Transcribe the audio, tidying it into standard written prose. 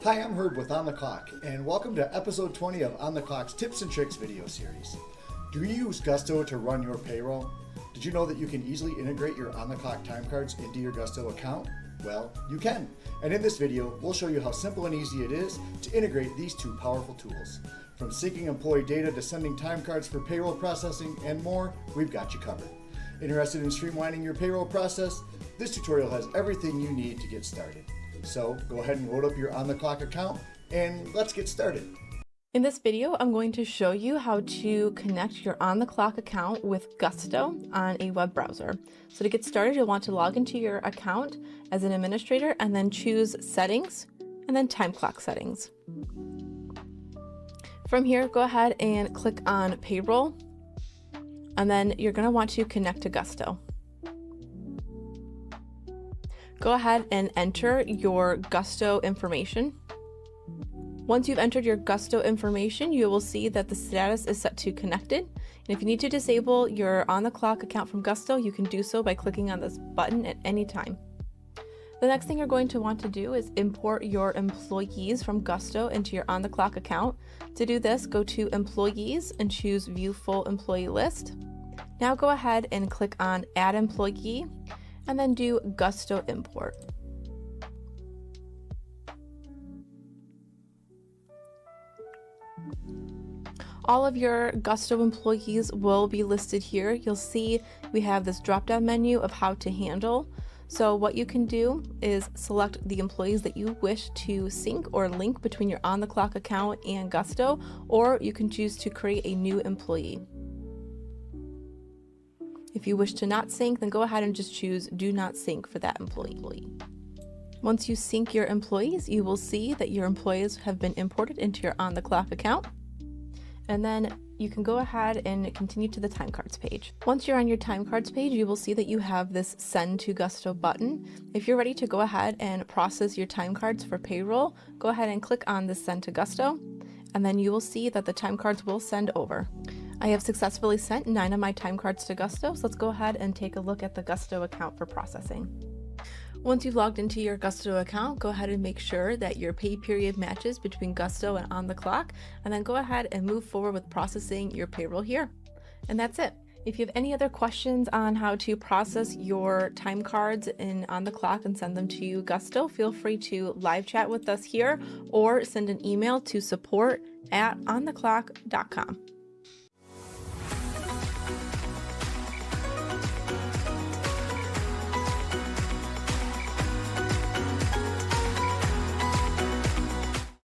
Hi, I'm Herb with On The Clock, and welcome to episode 20 of On The Clock's Tips and Tricks video series. Do you use Gusto to run your payroll? Did you know that you can easily integrate your On The Clock time cards into your Gusto account? Well, you can. And in this video, we'll show you how simple and easy it is to integrate these two powerful tools. From syncing employee data to sending time cards for payroll processing and more, we've got you covered. Interested in streamlining your payroll process? This tutorial has everything you need to get started. So go ahead and load up your On The Clock account and let's get started. In this video, I'm going to show you how to connect your On The Clock account with Gusto on a web browser. So to get started, you'll want to log into your account as an administrator and then choose Settings and then Time Clock Settings. From here, go ahead and click on Payroll, and then you're going to want to connect to Gusto. Go ahead and enter your Gusto information. Once you've entered your Gusto information, you will see that the status is set to connected. And if you need to disable your On The Clock account from Gusto, you can do so by clicking on this button at any time. The next thing you're going to want to do is import your employees from Gusto into your On The Clock account. To do this, go to Employees and choose View Full Employee List. Now go ahead and click on Add Employee and then do Gusto Import. All of your Gusto employees will be listed here. You'll see we have this drop-down menu of how to handle. So what you can do is select the employees that you wish to sync or link between your On The Clock account and Gusto, or you can choose to create a new employee. If you wish to not sync, then go ahead and just choose Do Not Sync for that employee. Once you sync your employees, you will see that your employees have been imported into your On The Clock account. And then you can go ahead and continue to the time cards page. Once you're on your time cards page, you will see that you have this Send to Gusto button. If you're ready to go ahead and process your time cards for payroll, go ahead and click on the Send to Gusto, and then you will see that the time cards will send over. I have successfully sent 9 of my time cards to Gusto, so let's go ahead and take a look at the Gusto account for processing. Once you've logged into your Gusto account, go ahead and make sure that your pay period matches between Gusto and On The Clock, and then go ahead and move forward with processing your payroll here. And that's it. If you have any other questions on how to process your time cards in On The Clock and send them to Gusto, feel free to live chat with us here or send an email to support@ontheclock.com.